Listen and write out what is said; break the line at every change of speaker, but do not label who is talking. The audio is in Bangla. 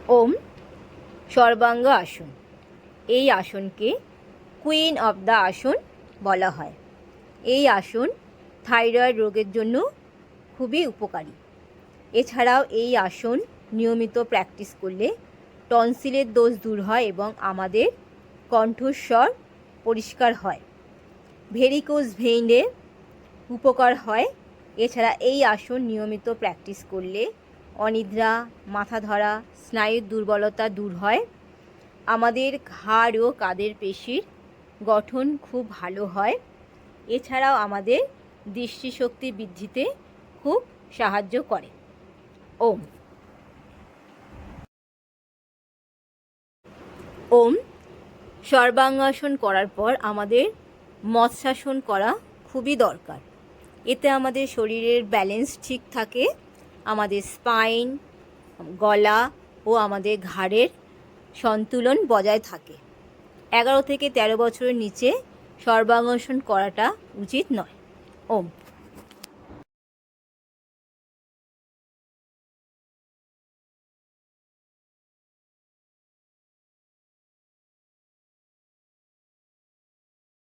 ওম সর্বাঙ্গ আসন। এই আসনকে কুইন অফ দ্য আসন বলা হয়। এই আসন থাইরয়েড রোগের জন্য খুবই উপকারী। এছাড়াও এই আসন নিয়মিত প্র্যাকটিস করলে টনসিলের দোষ দূর হয় এবং আমাদের কণ্ঠস্বর পরিষ্কার হয়। ভেরিকোজ ভেইনের উপকার হয়। এছাড়া এই আসন নিয়মিত প্র্যাকটিস করলে অনিদ্রা, মাথা ধরা, স্নায়ুর দুর্বলতা দূর হয়। আমাদের ঘাড় ও কাঁধের পেশির গঠন খুব ভালো হয়। এছাড়াও আমাদের দৃষ্টিশক্তি বৃদ্ধিতে খুব সাহায্য করে। ওম। ওম সর্বাঙ্গাসন করার পর আমাদের মৎস্যাসন করা খুবই দরকার। এতে আমাদের শরীরের ব্যালেন্স ঠিক থাকে, আমাদের স্পাইন, গলা ও আমাদের ঘাড়ের সন্তুলন বজায় থাকে। 11 থেকে 13 বছরের নিচে সর্বাঙ্গাসন করাটা উচিত নয়। ওম।